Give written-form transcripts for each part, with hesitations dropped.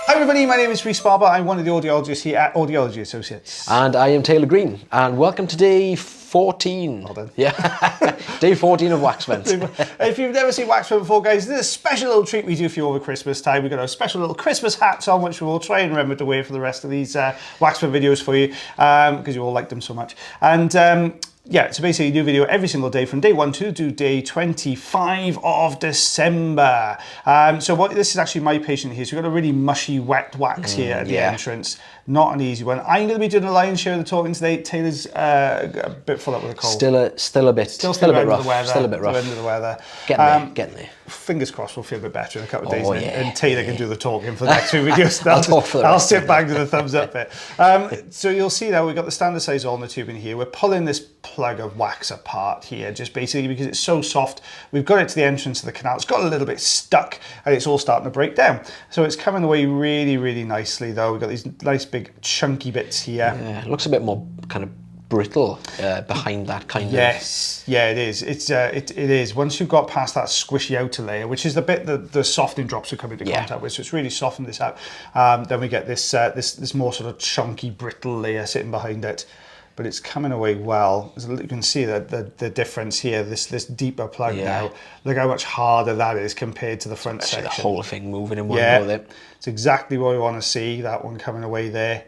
Hi everybody, my name is Rhys Barber. I'm one of the audiologists here at Audiology Associates. And I am Taylor Green, and welcome to day 14. Well done. Yeah, day 14 of Wax Vent. If you've never seen Wax Vent before, guys, this is a special little treat we do for you over Christmas time. We've got our special little Christmas hats on, which we will try and remember to wear for the rest of these Wax Vent videos for you, because you all like them so much. And yeah, so basically new video every single day from day 1 to day 25 of December. So this is actually my patient here. So we've got a really mushy, wet wax here at the entrance. Not an easy one. I'm going to be doing a lion's share of the talking today. Taylor's a bit full up with a cold. Still a bit rough. Still a bit rough. End of the weather. Getting there. Fingers crossed we'll feel a bit better in a couple of days. Oh, and Taylor can do the talking for the next few videos. I'll talk for the rest. I'll sit back to the thumbs up bit. So you'll see now we've got the standard size ulnar tube in here. We're pulling this plug of wax apart here, just basically because it's so soft. We've got it to the entrance of the canal. It's got a little bit stuck and it's all starting to break down. So it's coming away really, really nicely though. We've got these nice big chunky bits here. Yeah, it looks a bit more kind of brittle behind that kind of. Yes, yeah, it is. It is. Once you've got past that squishy outer layer, which is the bit that the softening drops will come into contact with, so it's really softened this out. Then we get this this more sort of chunky, brittle layer sitting behind it. But it's coming away well. You can see the difference here. This deeper plug now. Look how much harder that is compared to the front section. The whole thing moving in one go there. It's exactly what we want to see. That one coming away there.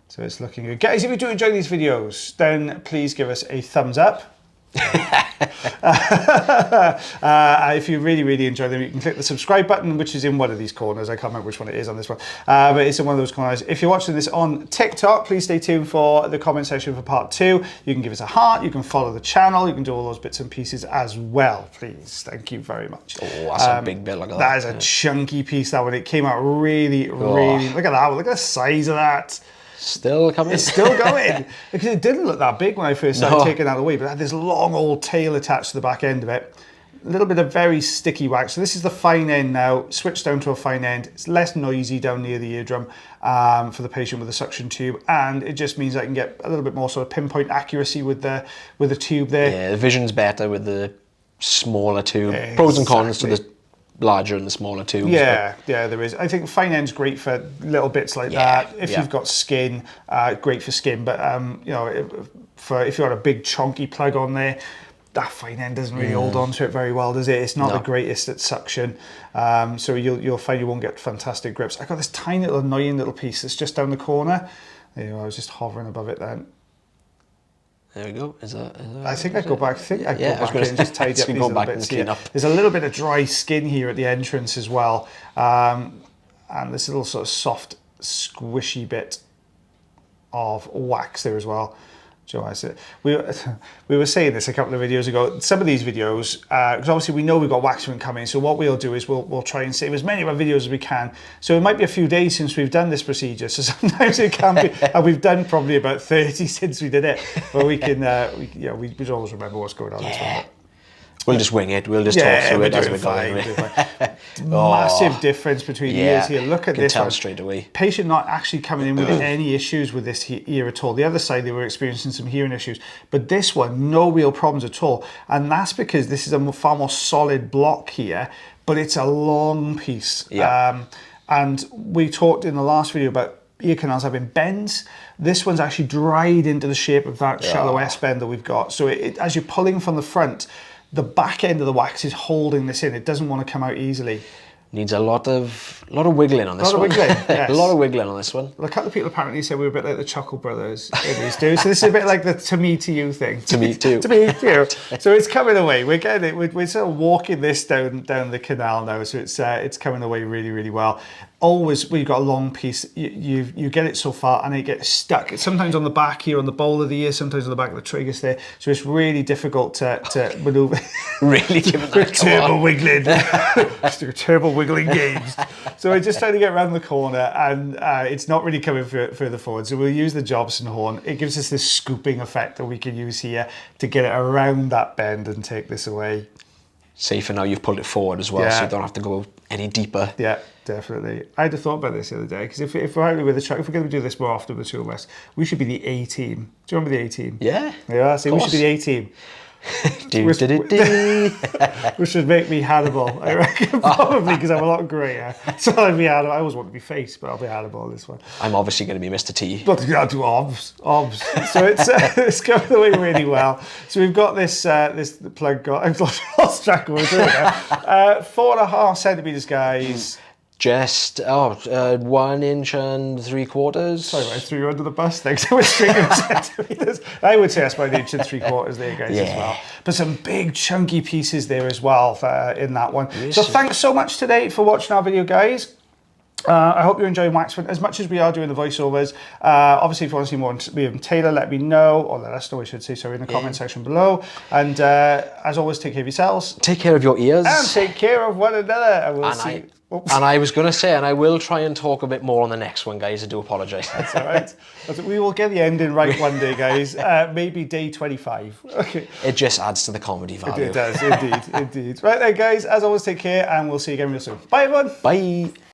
So it's looking good. Guys, if you do enjoy these videos, then please give us a thumbs up. If you really, really enjoy them, you can click the subscribe button, which is in one of these corners. I can't remember which one it is on this one, but it's in one of those corners. If you're watching this on TikTok, please stay tuned for the comment section for part 2. You can give us a heart, you can follow the channel, you can do all those bits and pieces as well, please. Thank you very much. Oh, that's a big bit. Look at that. That is a chunky piece, that one. It came out really, really, look at that one. Look at the size of that. Still coming. It's still going. Because it didn't look that big when I first started taking that away, but it had this long old tail attached to the back end of it. A little bit of very sticky wax. So this is the fine end now, switched down to a fine end. It's less noisy down near the eardrum for the patient with the suction tube, and it just means I can get a little bit more sort of pinpoint accuracy with the tube there. Yeah, the vision's better with the smaller tube. Exactly. Pros and cons to the larger and the smaller tubes. Yeah, yeah, there is. I think fine end's great for little bits like that. If you've got skin, great for skin. But you know, if you've got a big chonky plug on there, that fine end doesn't really hold on to it very well, does it? It's not the greatest at suction. So you'll find you won't get fantastic grips. I got this tiny little annoying little piece that's just down the corner. There you go, I was just hovering above it then. There we go. I think I go back. I go back in and just tidy up these little bits here. There's a little bit of dry skin here at the entrance as well, and this little sort of soft, squishy bit of wax there as well. Joe, I said we were saying this a couple of videos ago. Some of these videos, because obviously we know we've got Wax Vent coming, so what we'll do is we'll try and save as many of our videos as we can. So it might be a few days since we've done this procedure, so sometimes it can be, and we've done probably about 30 since we did it, but we can, we always remember what's going on. Yeah. We'll just wing it. We'll just talk through it as we go. Massive difference between ears here. Look at this tell one. Straight away. Patient not actually coming in with any issues with this ear at all. The other side, they were experiencing some hearing issues. But this one, no real problems at all. And that's because this is a far more solid block here, but it's a long piece. Yeah. And we talked in the last video about ear canals having bends. This one's actually dried into the shape of that shallow S-bend that we've got. So as you're pulling from the front, the back end of the wax is holding this in. It doesn't want to come out easily. Needs a lot of wiggling on this one. Yes. A lot of wiggling on this one. Well, a couple of people apparently said we were a bit like the Chuckle Brothers in these two. So this is a bit like the to me to you thing. To me too. To me too. So it's coming away. We're getting it. We're sort of walking this down the canal now. So it's coming away really, really well. Always, when you've got a long piece, you get it so far and it gets stuck. It's sometimes on the back here, on the bowl of the ear, sometimes on the back of the tragus there. So it's really difficult to manoeuvre. Really giving that turbo wiggling. Turbo wiggling games. So we're just trying to get around the corner and it's not really coming further forward. So we'll use the Jobson horn. It gives us this scooping effect that we can use here to get it around that bend and take this away. Safer now you've pulled it forward as well, so you don't have to go any deeper. Yeah, definitely. I had a thought about this the other day, because if we're out with the truck, if we're going to do this more often with the two of us, we should be the A team. Do you remember the A team? Yeah. Yeah, so we should be the A team. Which should make me Hannibal, I reckon, probably, because I'm a lot greyer. So I'll be Hannibal. I always want to be Face, but I'll be Hannibal on this one. I'm obviously going to be Mr. T. But I'll do obs. So it's going away really well. So we've got this plug got. I've lost track of what we're doing now. 4.5 centimeters, guys. Just 1 inch and 3/4. Sorry, I threw you under the bus there because I was stringing centimeters. I would say that's about 1 inch and 3/4 there, guys, as well. But some big chunky pieces there as well in that one. Yes. So thanks so much today for watching our video, guys. I hope you're enjoying Waxman as much as we are doing the voiceovers. Obviously, if you want to see more on Liam Taylor, let me know, or let us know, I should say, sorry, in the comment section below. And as always, take care of yourselves. Take care of your ears. And take care of one another. And we'll see. And I was going to say, and I will try and talk a bit more on the next one, guys. I do apologise. That's all right. We will get the ending right one day, guys. Maybe day 25. Okay. It just adds to the comedy value. It does, indeed, indeed. Right then, guys, as always, take care, and we'll see you again real soon. Bye, everyone. Bye.